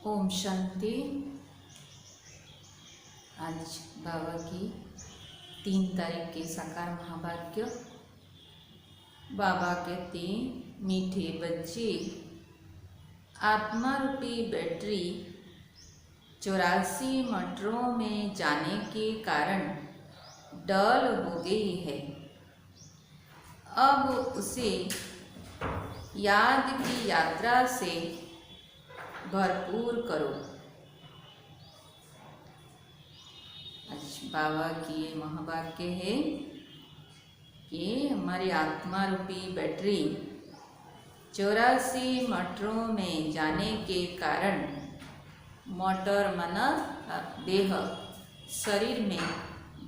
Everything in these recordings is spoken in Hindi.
ओम शांति। आज बाबा की 3 तारीख के साकार महावाक्य। बाबा कहते मीठे बच्चे, आत्मा रूपी बैटरी 84 मटरों में जाने के कारण डल हो गई है। अब उसे याद की यात्रा से भरपूर करो। आज बाबा की ये महावाक्य है कि हमारी आत्मा रूपी बैटरी 84 मटरों में जाने के कारण, मोटर मन देह शरीर में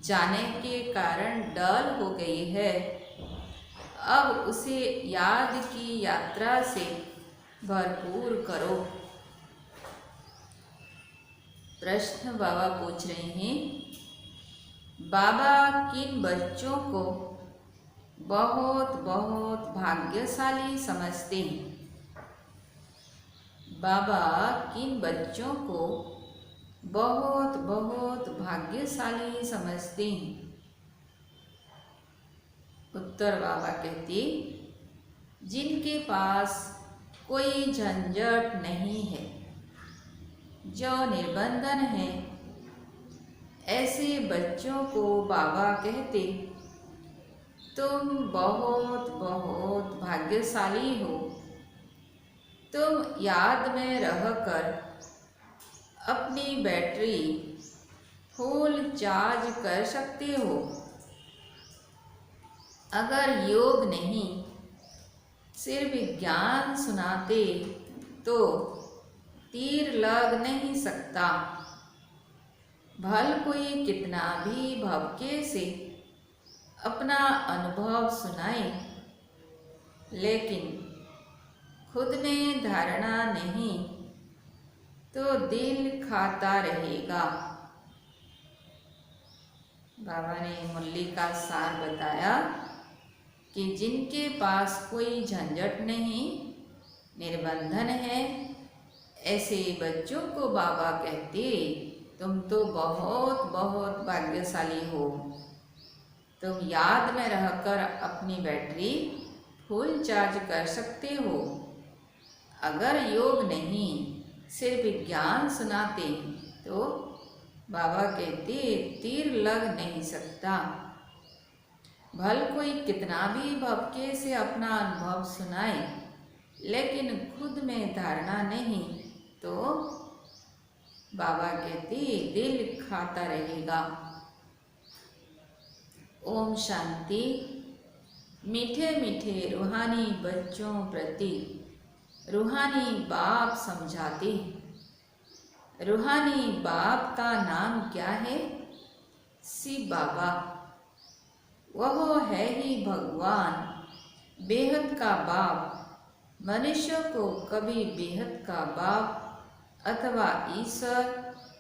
जाने के कारण डल हो गई है। अब उसे याद की यात्रा से भरपूर करो। प्रश्न बाबा पूछ रहे हैं, बाबा किन बच्चों को बहुत बहुत भाग्यशाली समझते हैं? बाबा किन बच्चों को बहुत बहुत भाग्यशाली समझते हैं? उत्तर बाबा कहते, जिनके पास कोई झंझट नहीं है, जो निर्बंधन है, ऐसे बच्चों को बाबा कहते, तुम बहुत बहुत भाग्यशाली हो। तुम याद में रहकर अपनी बैटरी फुल चार्ज कर सकते हो। अगर योग नहीं, सिर्फ ज्ञान सुनाते तो तीर लग नहीं सकता। भल कोई कितना भी भवके से अपना अनुभव सुनाए, लेकिन खुद में धारणा नहीं तो दिल खाता रहेगा। बाबा ने मुरली का सार बताया कि जिनके पास कोई झंझट नहीं, निर्बंधन है, ऐसे बच्चों को बाबा कहते तुम तो बहुत बहुत भाग्यशाली हो। तुम याद में रहकर अपनी बैटरी फुल चार्ज कर सकते हो। अगर योग नहीं सिर्फ ज्ञान सुनाते तो बाबा कहते तीर लग नहीं सकता। भल कोई कितना भी भवके से अपना अनुभव सुनाए, लेकिन खुद में धारणा नहीं तो बाबा कहते दिल खाता रहेगा। ओम शांति। मीठे मीठे रूहानी बच्चों प्रति रूहानी बाप समझाते हैं। रूहानी बाप का नाम क्या है? शिव बाबा। वह है ही भगवान, बेहद का बाप। मनुष्य को कभी बेहद का बाप अथवा ईश्वर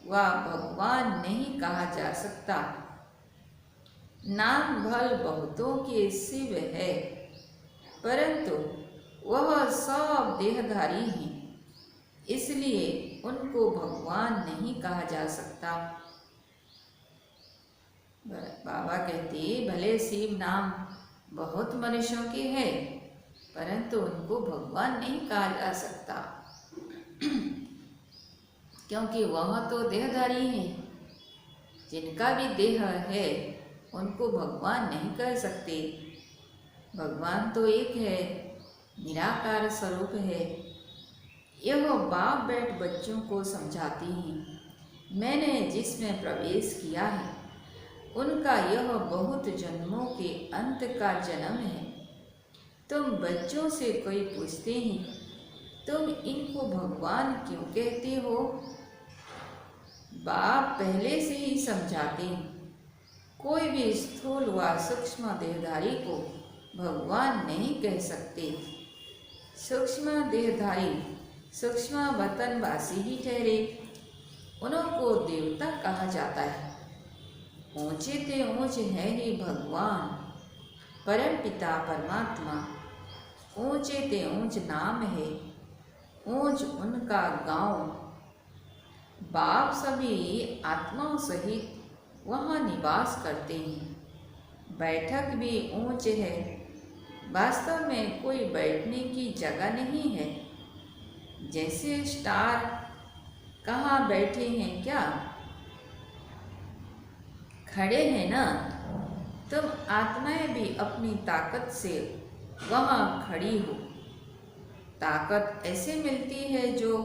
व भगवान नहीं कहा जा सकता। नाम भल बहुतों के शिव है, परंतु वह सब देहधारी हैं, इसलिए उनको भगवान नहीं कहा जा सकता। बाबा कहते भले शिव नाम बहुत मनुष्यों के है, परंतु उनको भगवान नहीं कहा जा सकता क्योंकि वह तो देहधारी हैं। जिनका भी देह है उनको भगवान नहीं कह सकते। भगवान तो एक है, निराकार स्वरूप है। यह बाप बेट बच्चों को समझाती हैं। मैंने जिसमें प्रवेश किया है उनका यह बहुत जन्मों के अंत का जन्म है। तुम बच्चों से कोई पूछते हैं तुम इनको भगवान क्यों कहते हो? बाप पहले से ही समझाते हैं कोई भी स्थूल व सूक्ष्म देहधारी को भगवान नहीं कह सकते। सूक्ष्म देहधारी सूक्ष्म वतनवासी ही ठहरे, उनको देवता कहा जाता है। ऊंचे ते ऊंच है ही भगवान, परम पिता परमात्मा। ऊंचे ते ऊंच नाम है, ऊंच उनका गांव। बाप सभी आत्माओं सहित वहाँ निवास करते हैं। बैठक भी ऊंच है, वास्तव में कोई बैठने की जगह नहीं है। जैसे स्टार कहाँ बैठे हैं क्या? खड़े हैं ना। तुम आत्माएं भी अपनी ताकत से वहाँ खड़ी हो। ताकत ऐसे मिलती है जो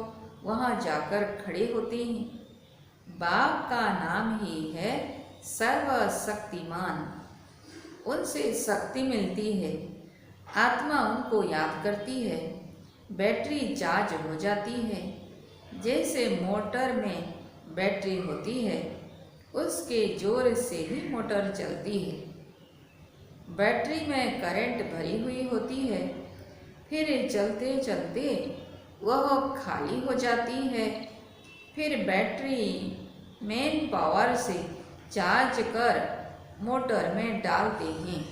वहाँ जाकर खड़े होते हैं। बाप का नाम ही है सर्वशक्तिमान। उनसे शक्ति मिलती है, आत्मा उनको याद करती है, बैटरी चार्ज हो जाती है। जैसे मोटर में बैटरी होती है, उसके जोर से ही मोटर चलती है। बैटरी में करंट भरी हुई होती है, फिर चलते चलते वह खाली हो जाती है। फिर बैटरी मेन पावर से चार्ज कर मोटर में डालते हैं।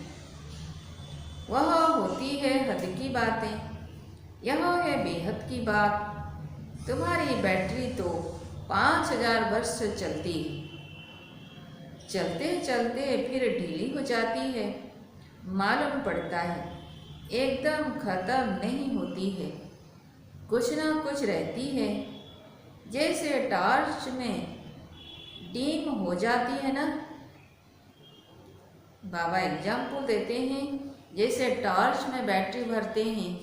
वह होती है हद की बातें। यह है बेहद की बात। तुम्हारी बैटरी तो 5000 वर्ष से चलती है, चलते चलते फिर ढीली हो जाती है। मालूम पड़ता है एकदम खत्म नहीं होती है, कुछ ना कुछ रहती है। जैसे टॉर्च में डीम हो जाती है ना। बाबा एग्जाम्पल देते हैं, जैसे टॉर्च में बैटरी भरते हैं,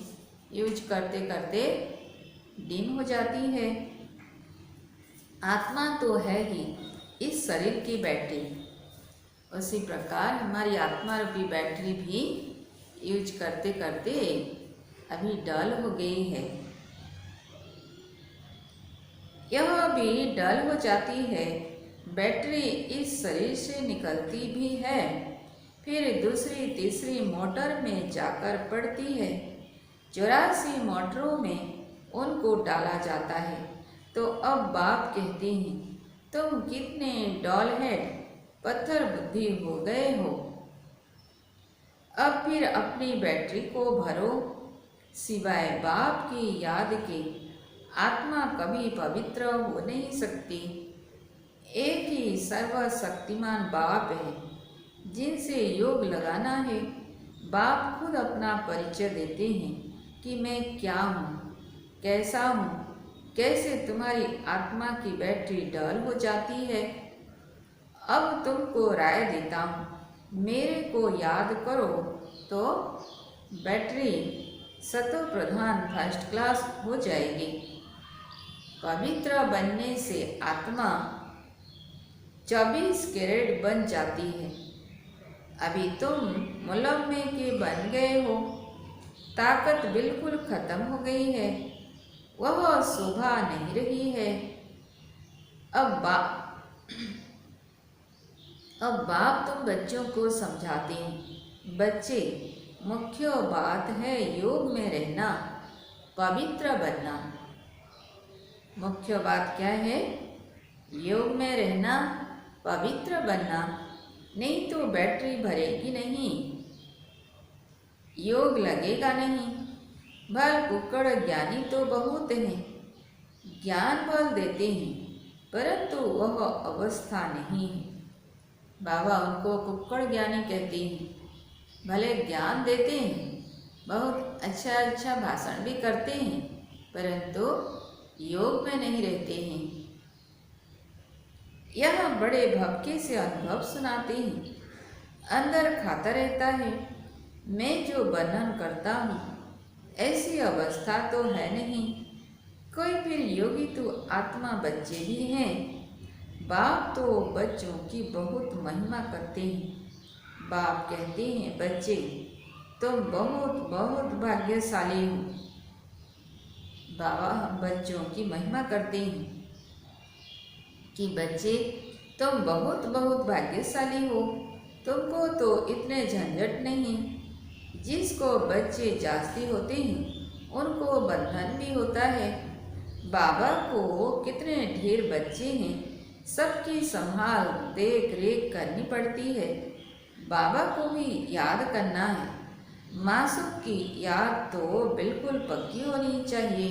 यूज करते करते डिम हो जाती है। आत्मा तो है ही इस शरीर की बैटरी, उसी प्रकार हमारी आत्मा रूपी बैटरी भी यूज करते करते अभी डल हो गई है। यह भी डल हो जाती है। बैटरी इस शरीर से निकलती भी है, फिर दूसरी तीसरी मोटर में जाकर पड़ती है। 84 मोटरों में उनको डाला जाता है। तो अब बाप कहते हैं, तुम कितने डॉल हेड पत्थर बुद्धि हो गए हो। अब फिर अपनी बैटरी को भरो। सिवाय बाप की याद के आत्मा कभी पवित्र हो नहीं सकती। एक ही सर्वशक्तिमान बाप है जिनसे योग लगाना है। बाप खुद अपना परिचय देते हैं कि मैं क्या हूँ, कैसा हूँ, कैसे तुम्हारी आत्मा की बैटरी डल हो जाती है। अब तुमको राय देता हूँ, मेरे को याद करो तो बैटरी सतो प्रधान फर्स्ट क्लास हो जाएगी। पवित्र बनने से आत्मा 24 कैरेट बन जाती है। अभी तुम मुलम्मे के बन गए हो। ताकत बिल्कुल खत्म हो गई है, वह शोभा नहीं रही है। अब बाप तुम बच्चों को समझाते हैं। बच्चे, मुख्य बात है योग में रहना, पवित्र बनना। मुख्य बात क्या है? योग में रहना, पवित्र बनना, नहीं तो बैटरी भरेगी नहीं, योग लगेगा नहीं। भल कुक्कड़ ज्ञानी तो बहुत हैं, ज्ञान बल देते हैं, परंतु वह अवस्था नहीं है। बाबा उनको कुक्कड़ ज्ञानी कहते हैं। भले ज्ञान देते हैं, बहुत अच्छा अच्छा भाषण भी करते हैं, परंतु योग में नहीं रहते हैं। यह बड़े भक्ति से अनुभव सुनाते हैं। अंदर खाता रहता है, मैं जो वर्णन करता हूँ ऐसी अवस्था तो है नहीं। कोई फिर योगी तो आत्मा बच्चे भी हैं। बाप तो बच्चों की बहुत महिमा करते हैं। बाप कहते हैं, बच्चे तुम बहुत बहुत भाग्यशाली हो। बाबा बच्चों की महिमा करते हैं कि बच्चे तुम बहुत बहुत भाग्यशाली हो। तुमको तो इतने झंझट नहीं। जिसको बच्चे जास्ती होते हैं उनको बंधन भी होता है। बाबा को कितने ढेर बच्चे हैं, सबकी संभाल देख रेख करनी पड़ती है। बाबा को भी याद करना है। मासूम की याद तो बिल्कुल पक्की होनी चाहिए।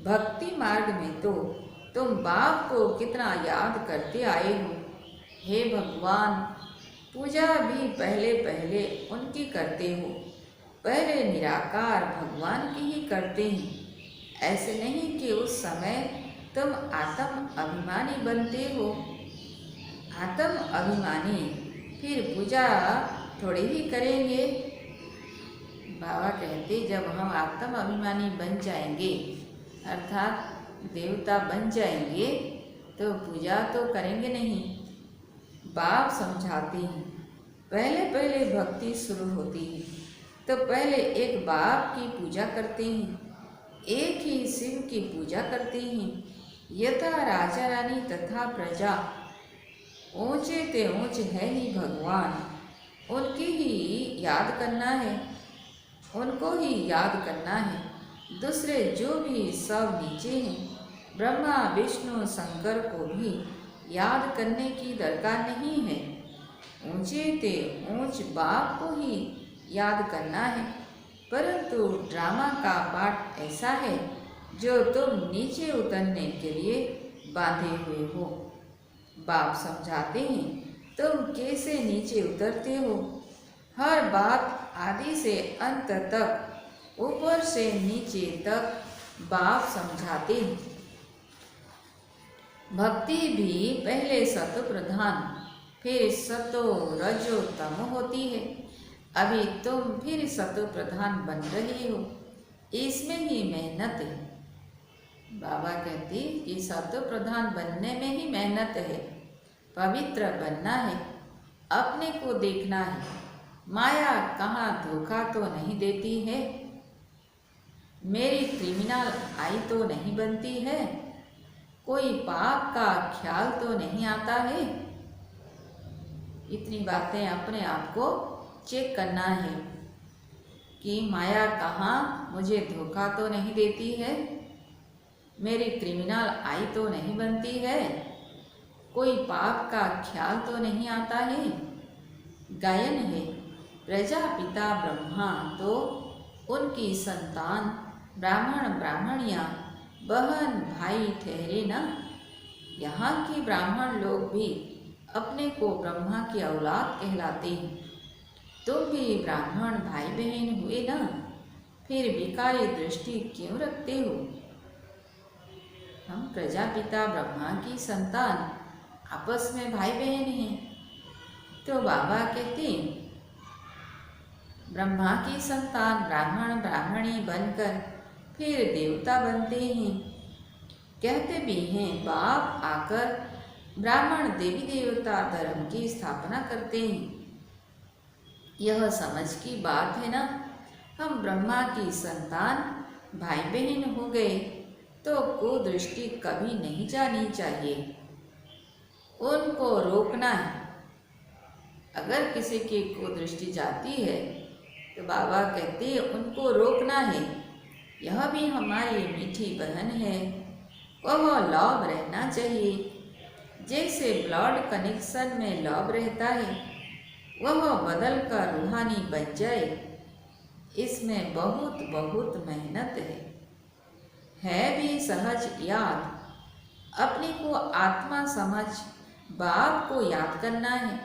भक्ति मार्ग में तो तुम बाप को कितना याद करते आए हो। हे भगवान, पूजा भी पहले पहले उनकी करते हो। पहले निराकार भगवान की ही करते हैं। ऐसे नहीं कि उस समय तुम आत्म अभिमानी बनते हो। आत्म अभिमानी फिर पूजा थोड़ी ही करेंगे। बाबा कहते, जब हम आत्म अभिमानी बन जाएंगे अर्थात देवता बन जाएंगे तो पूजा तो करेंगे नहीं। बाप समझाते हैं, पहले पहले भक्ति शुरू होती है तो पहले एक बाप की पूजा करते हैं, एक ही शिव की पूजा करते हैं। यथा राजा रानी तथा प्रजा, ऊंचे ते ऊंचे है ही भगवान। उनकी ही याद करना है, उनको ही याद करना है। दूसरे जो भी सब नीचे हैं, ब्रह्मा विष्णु शंकर को भी याद करने की दरकार नहीं है। ऊंचे ते ऊंच बाप को ही याद करना है। परंतु ड्रामा का पाठ ऐसा है जो तुम नीचे उतरने के लिए बांधे हुए हो। बाप समझाते हैं, तुम कैसे नीचे उतरते हो। हर बात आदि से अंत तक, ऊपर से नीचे तक बाप समझाते हैं। भक्ति भी पहले सतो प्रधान फिर सतो रजो तमो होती है। अभी तुम फिर सतो प्रधान बन रहे हो, इसमें ही मेहनत है। बाबा कहती कि सतो प्रधान बनने में ही मेहनत है। पवित्र बनना है, अपने को देखना है। माया कहाँ धोखा तो नहीं देती है। मेरी क्रिमिनल आई तो नहीं बनती है। कोई पाप का ख्याल तो नहीं आता है। इतनी बातें अपने आप को चेक करना है कि माया कहाँ मुझे धोखा तो नहीं देती है, मेरी क्रिमिनल आई तो नहीं बनती है, कोई पाप का ख्याल तो नहीं आता है। गायन है, प्रजापिता ब्रह्मा तो उनकी संतान ब्राह्मण ब्राह्मणियाँ बहन भाई ठहरे न। यहाँ के ब्राह्मण लोग भी अपने को ब्रह्मा की औलाद कहलाते हैं। तुम भी ब्राह्मण भाई बहन हुए ना, फिर विकारी दृष्टि क्यों रखते हो? हम प्रजापिता ब्रह्मा की संतान आपस में भाई बहन हैं। तो बाबा कहते हैं ब्रह्मा की संतान ब्राह्मण ब्राह्मणी बनकर फिर देवता बनते हैं। कहते भी हैं बाप आकर ब्राह्मण देवी देवता धर्म की स्थापना करते हैं। यह समझ की बात है ना। हम ब्रह्मा की संतान भाई बहन हो गए तो कुदृष्टि कभी नहीं जानी चाहिए, उनको रोकना है। अगर किसी की कुदृष्टि जाती है तो बाबा कहते हैं उनको रोकना है। यह भी हमारी मीठी बहन है, वह लव रहना चाहिए। जैसे ब्लड कनेक्शन में लव रहता है, वह बदल कर रूहानी बन जाए। इसमें बहुत बहुत मेहनत है भी सहज याद। अपने को आत्मा समझ बाप को याद करना है।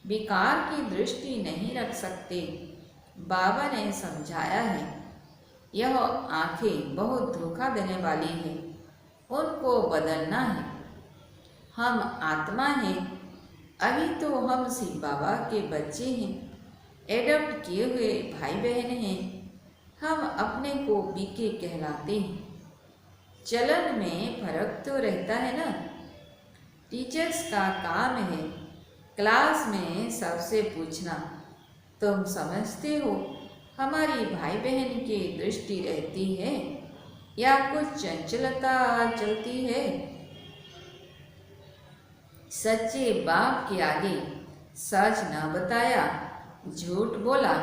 विकार की दृष्टि नहीं रख सकते। बाबा ने समझाया है यह आंखें बहुत धोखा देने वाली है, उनको बदलना है। हम आत्मा हैं, अभी तो हम शिव बाबा के बच्चे हैं, एडप्ट किए हुए भाई बहन हैं। हम अपने को बीके कहलाते हैं। चलन में फर्क तो रहता है ना। टीचर्स का काम है क्लास में सबसे पूछना, तुम समझते हो हमारी भाई बहन की दृष्टि रहती है या कुछ चंचलता चलती है? सच्चे बाप के आगे सच न बताया, झूठ बोला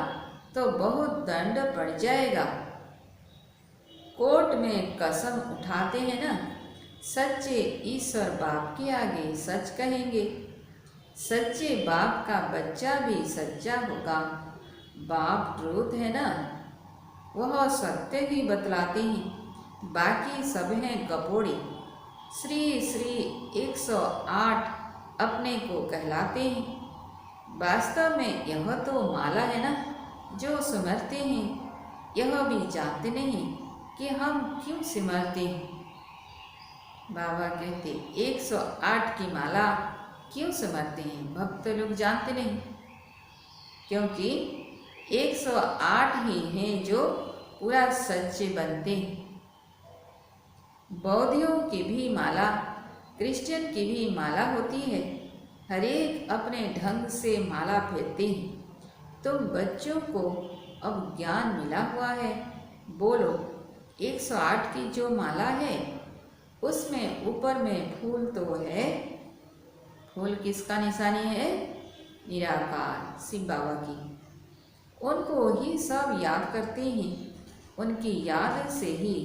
तो बहुत दंड पड़ जाएगा। कोर्ट में कसम उठाते हैं ना, सच्चे ईश्वर बाप के आगे सच कहेंगे। सच्चे बाप का बच्चा भी सच्चा होगा। बाप ट्रूथ है ना, वह सत्य ही बतलाते हैं, बाकी सब हैं गपोड़े। श्री श्री 108 अपने को कहलाते हैं। वास्तव में यह तो माला है ना जो सिमरते हैं, यह भी जानते नहीं कि हम क्यों सिमरते हैं। बाबा कहते 108 की माला क्यों सिमरते हैं, भक्त लोग जानते नहीं, क्योंकि 108 ही हैं जो पूरा सच्चे बनते हैं। बौद्धियों की भी माला, क्रिश्चियन की भी माला होती है। हर एक अपने ढंग से माला फेरते हैं। तो बच्चों को अब ज्ञान मिला हुआ है। बोलो 108 की जो माला है उसमें ऊपर में फूल तो है। फूल किसका निशानी है? निराकार शिव बाबा की। उनको ही सब याद करते हैं। उनकी याद से ही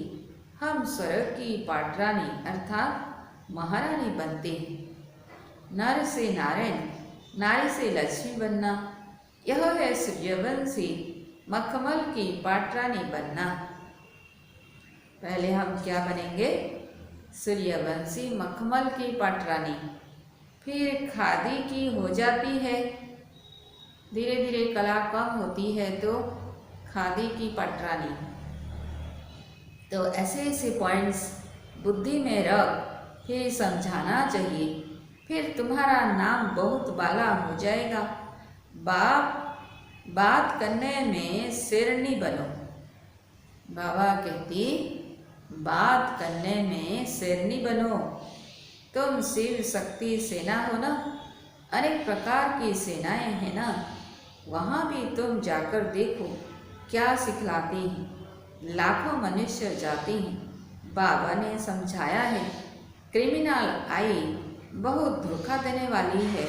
हम स्वर्ग की पाटरानी अर्थात महारानी बनते हैं। नर से नारायण, नारी से लक्ष्मी बनना, यह है सूर्यवंशी मखमल की पाटरानी बनना। पहले हम क्या बनेंगे? सूर्यवंशी मखमल की पाटरानी, फिर खादी की हो जाती है। धीरे धीरे कला कम होती है तो खादी की पाटरानी। तो ऐसे ऐसे पॉइंट्स बुद्धि में रख फिर समझाना चाहिए, फिर तुम्हारा नाम बहुत बाला हो जाएगा। बात करने में शेरनी बनो। बाबा कहती बात करने में शेरनी बनो। तुम शिव शक्ति सेना हो ना, अनेक प्रकार की सेनाएं हैं ना, वहाँ भी तुम जाकर देखो क्या सिखलाती हैं। लाखों मनुष्य जाते हैं। बाबा ने समझाया है क्रिमिनल आई बहुत धोखा देने वाली है।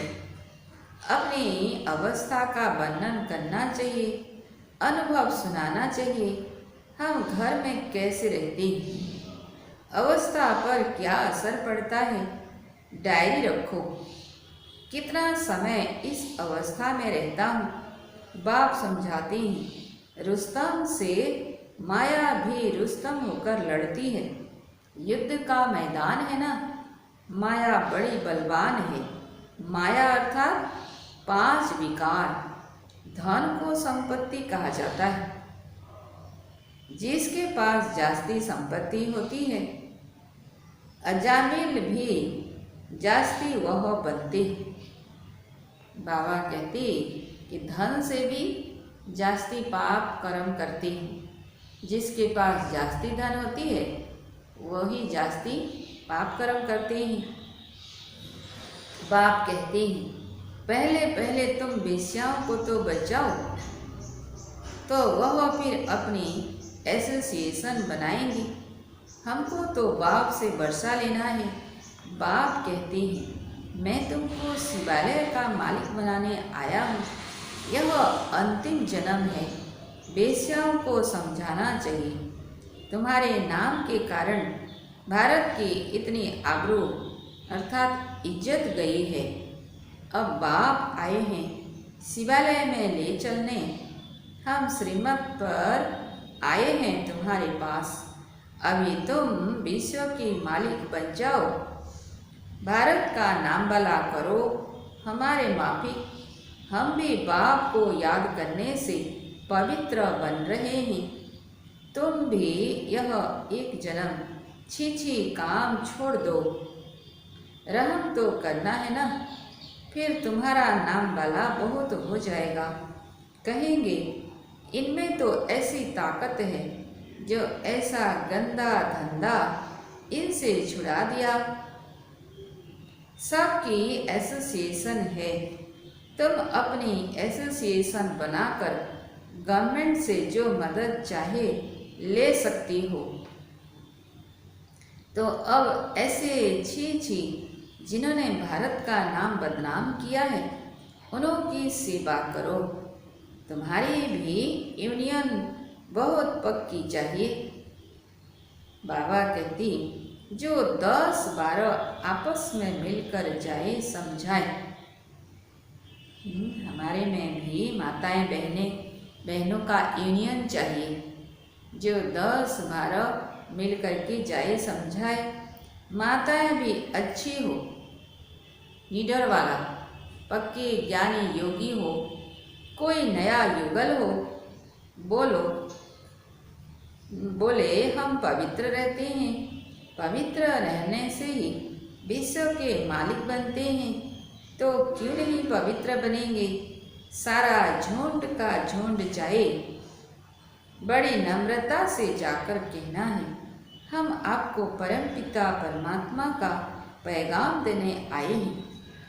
अपनी अवस्था का वर्णन करना चाहिए, अनुभव सुनाना चाहिए। हम घर में कैसे रहते हैं, अवस्था पर क्या असर पड़ता है, डायरी रखो। कितना समय इस अवस्था में रहता हूँ। बाप समझाते हैं, रुस्तम से माया भी रुस्तम होकर लड़ती है। युद्ध का मैदान है ना, माया बड़ी बलवान है। माया अर्थात 5 विकार। धन को संपत्ति कहा जाता है। जिसके पास जास्ती संपत्ति होती है, अजामिल भी जास्ती वह बनते। बाबा कहते कि धन से भी जास्ती पाप कर्म करते हैं। जिसके पास जास्ती धन होती है वही जास्ती पाप कर्म करते हैं। बाप कहते हैं, पहले पहले तुम वेश्याओं को तो बचाओ, तो वह फिर अपनी एसोसिएशन बनाएंगी। हमको तो बाप से वर्षा लेना है। बाप कहते हैं, मैं तुमको शिवालय का मालिक बनाने आया हूँ। यह अंतिम जन्म है। वेश्याओं को समझाना चाहिए। तुम्हारे नाम के कारण भारत की इतनी आबरू अर्थात इज्जत गई है। अब बाप आए हैं शिवालय में ले चलने। हम श्रीमत पर आए हैं तुम्हारे पास। अभी तुम विश्व की मालिक बन जाओ, भारत का नाम भला करो। हमारे माफिक हम भी बाप को याद करने से पवित्र बन रहे हैं। तुम भी यह एक जन्म छी काम छोड़ दो। रहम तो करना है ना, फिर तुम्हारा नाम वाला बहुत हो जाएगा। कहेंगे इनमें तो ऐसी ताकत है जो ऐसा गंदा धंधा इनसे छुड़ा दिया। सबकी एसोसिएशन है। तुम अपनी एसोसिएशन बनाकर गवर्नमेंट से जो मदद चाहे ले सकती हो। तो अब ऐसे छी जिन्होंने भारत का नाम बदनाम किया है, उनकी सेवा करो। तुम्हारी भी यूनियन बहुत पक्की चाहिए। बाबा कहती, जो 10-12 आपस में मिलकर जाए समझाए। हमारे में भी माताएं बहनों का यूनियन चाहिए, जो 10-12 मिलकर के जाए समझाए। माताएं भी अच्छी हो, लीडर वाला, पक्के ज्ञानी योगी हो, कोई नया युगल हो, बोले हम पवित्र रहते हैं। पवित्र रहने से ही विश्व के मालिक बनते हैं, तो क्यों नहीं पवित्र बनेंगे। सारा झुंड का झुंड जाए। बड़ी नम्रता से जाकर कहना है, हम आपको परमपिता परमात्मा का पैगाम देने आए हैं।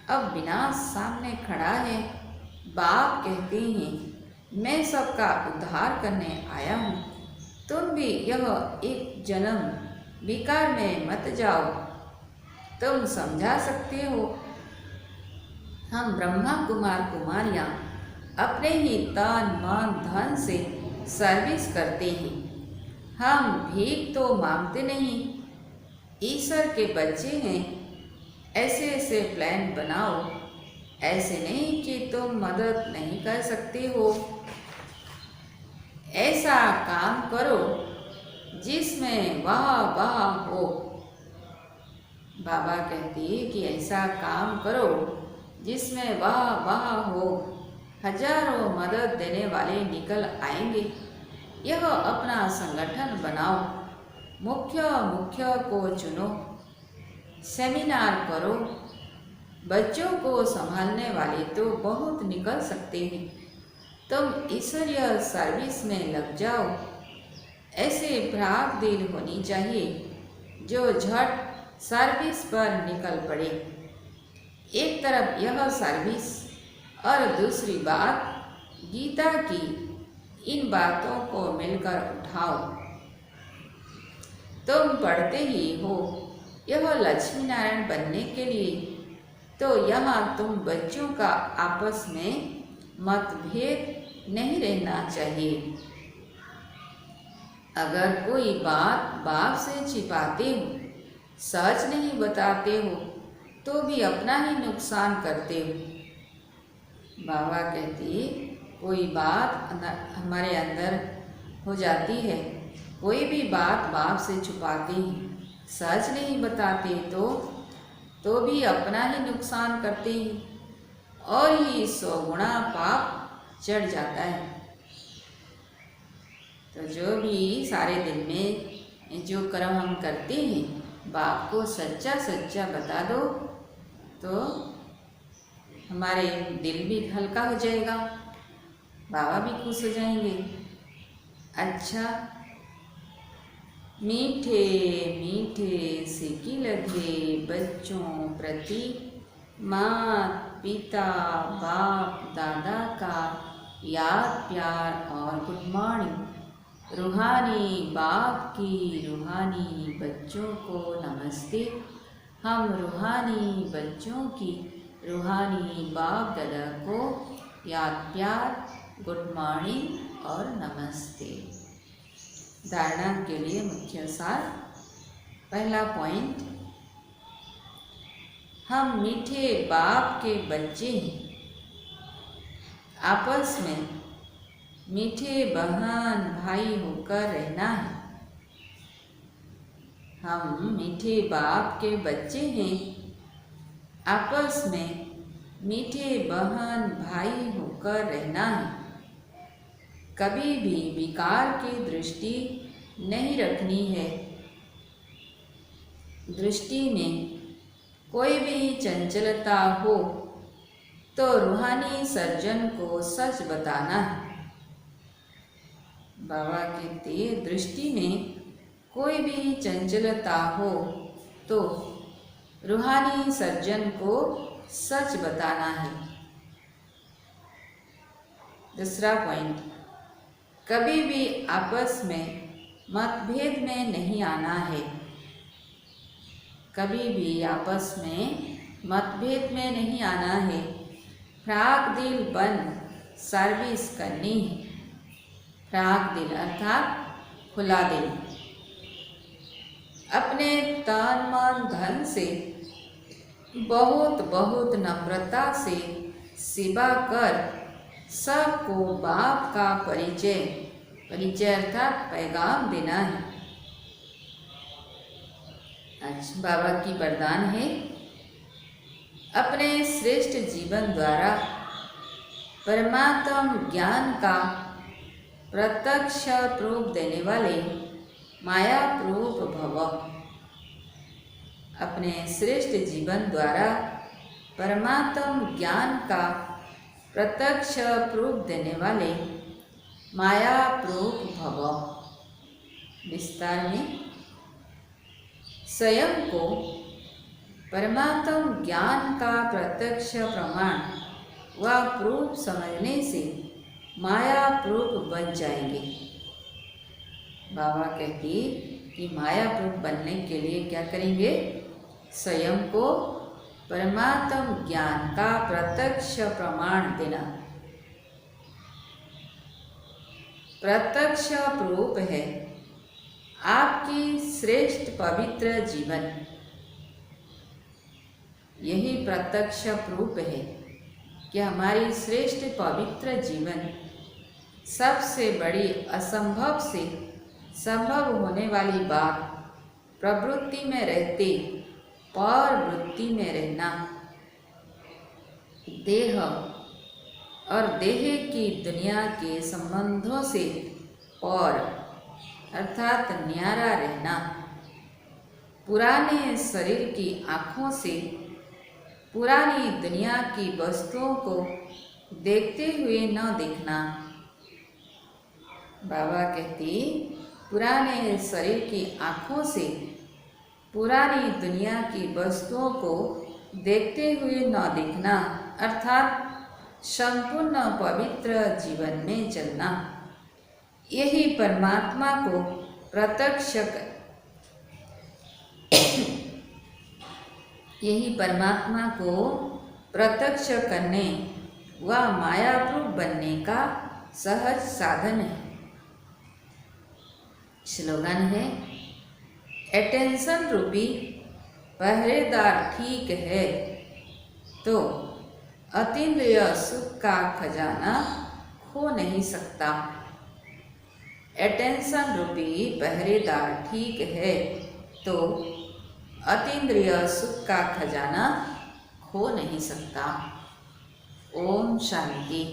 अब विनाश सामने खड़ा है। बाप कहते हैं, मैं सबका उद्धार करने आया हूँ। तुम भी यह एक जन्म विकार में मत जाओ। तुम समझा सकते हो। हम ब्रह्मा कुमार कुमारियाँ अपने ही तन मन धन से सर्विस करते हैं। हम भीख तो मांगते नहीं, ईश्वर के बच्चे हैं। ऐसे ऐसे प्लान बनाओ, ऐसे नहीं कि तुम मदद नहीं कर सकते हो। ऐसा काम करो जिसमें वाह हो। बाबा कहते हैं कि ऐसा काम करो जिसमें वाह हो। हजारों मदद देने वाले निकल आएंगे। यह अपना संगठन बनाओ। मुख्य को चुनो। सेमिनार करो। बच्चों को संभालने वाले तो बहुत निकल सकते हैं। तुम ईश्वरीय सर्विस में लग जाओ। ऐसे भ्राग दिल होनी चाहिए जो झट सर्विस पर निकल पड़े। एक तरफ यह सर्विस और दूसरी बात गीता की, इन बातों को मिलकर उठाओ। तुम पढ़ते ही हो, यह लक्ष्मी नारायण बनने के लिए तो यहाँ तुम बच्चों का आपस में मतभेद नहीं रहना चाहिए। अगर कोई बात बाप से छिपाते हो, सच नहीं बताते हो, तो भी अपना ही नुकसान करते हो। बाबा कहती कोई बात हमारे अंदर हो जाती है, कोई भी बात बाप से छुपाते हैं, सच नहीं बताते तो भी अपना ही नुकसान करते हैं और ही 100 गुना पाप चढ़ जाता है। तो जो भी सारे दिन में जो कर्म हम करते हैं, बाप को सच्चा सच्चा बता दो तो हमारे दिल भी हल्का हो जाएगा, बाबा भी खुश हो जाएंगे। अच्छा, मीठे मीठे सिक्की लगे बच्चों प्रति माता पिता बाप दादा का याद प्यार और गुड मॉर्निंग। रूहानी बाप की रूहानी बच्चों को नमस्ते। हम रूहानी बच्चों की रूहानी बाप दादा को याद प्यार गुड मॉर्निंग और नमस्ते। धारणा के लिए मुख्य सार। पहला पॉइंट, हम मीठे बाप के बच्चे हैं। आपस में मीठे बहन भाई होकर रहना है। हम मीठे बाप के बच्चे हैं, आपस में मीठे बहन भाई होकर रहना है। कभी भी विकार की दृष्टि नहीं रखनी है। दृष्टि में कोई भी चंचलता हो तो रूहानी सर्जन को सच बताना है। बाबा कहते दृष्टि में कोई भी चंचलता हो तो रूहानी सर्जन को सच बताना है। दूसरा पॉइंट, कभी भी आपस में मतभेद में नहीं आना है। कभी भी आपस में मतभेद में नहीं आना है। फ्राक दिल बन सर्विस करनी है। फ्राक दिल अर्थात खुला दिल। अपने तन मन धन से बहुत बहुत नम्रता से सेवा कर सबको बाप का परिचय अर्थात पैगाम देना है। अच्छा, बाबा की वरदान है, अपने श्रेष्ठ जीवन द्वारा परमात्म ज्ञान का प्रत्यक्ष प्रूफ देने वाले माया प्रूफ भव। अपने श्रेष्ठ जीवन द्वारा परमात्म ज्ञान का प्रत्यक्ष प्रूफ देने वाले माया प्रूफ भव। विस्तार में, स्वयं को परमात्म ज्ञान का प्रत्यक्ष प्रमाण व प्रूफ समझने से माया प्रूफ बन जाएंगे। बाबा कहती कि माया प्रूफ बनने के लिए क्या करेंगे? स्वयं को परमात्म ज्ञान का प्रत्यक्ष प्रमाण देना। प्रत्यक्ष प्रूफ है आपकी श्रेष्ठ पवित्र जीवन। यही प्रत्यक्ष प्रूफ है कि हमारी श्रेष्ठ पवित्र जीवन सबसे बड़ी असंभव से संभव होने वाली बात प्रवृत्ति में रहते परवृत्ति में रहना, देह और देह की दुनिया के संबंधों से पर अर्थात न्यारा रहना, पुराने शरीर की आँखों से पुरानी दुनिया की वस्तुओं को देखते हुए न देखना। बाबा कहती पुराने शरीर की आँखों से पुरानी दुनिया की वस्तुओं को देखते हुए न देखना अर्थात संपूर्ण पवित्र जीवन में चलना। यही परमात्मा को प्रत्यक्ष यही परमात्मा को प्रत्यक्ष करने व मायाप्रभु बनने का सहज साधन है। स्लोगन है, अटेंशन रूपी पहरेदार ठीक है तो अतीन्द्रिय सुख का खजाना खो नहीं सकता। अटेंशन रूपी पहरेदार ठीक है तो अतीन्द्रिय सुख का खजाना खो नहीं सकता। ओम शांति।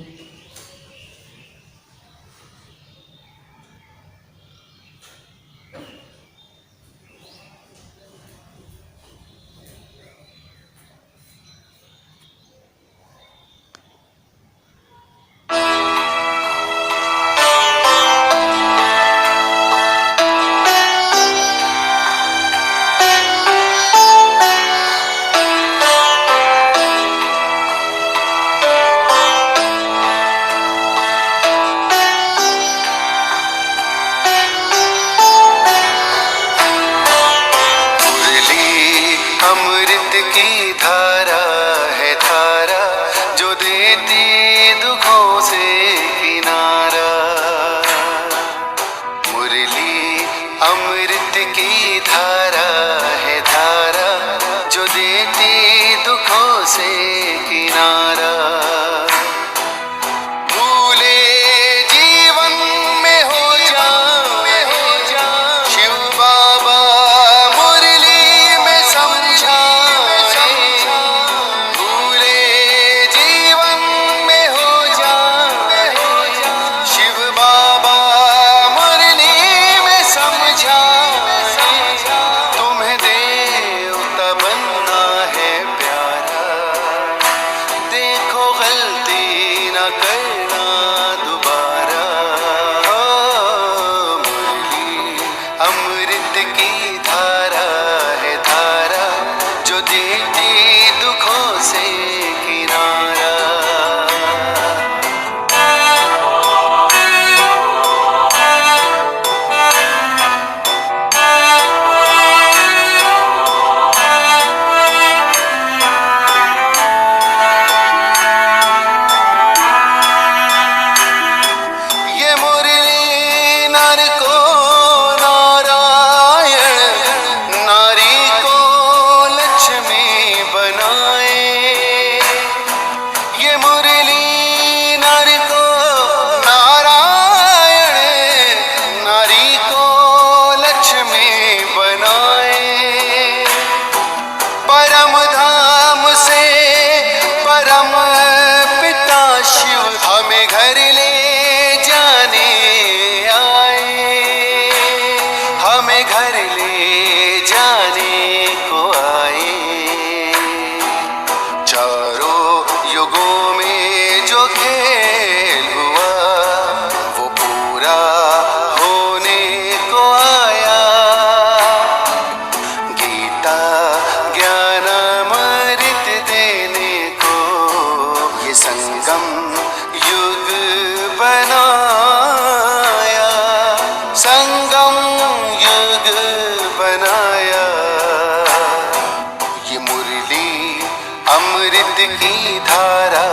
अमृत की धारा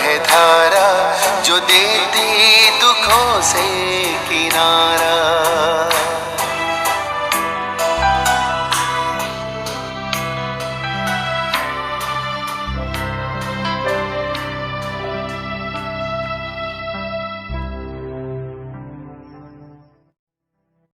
है धारा।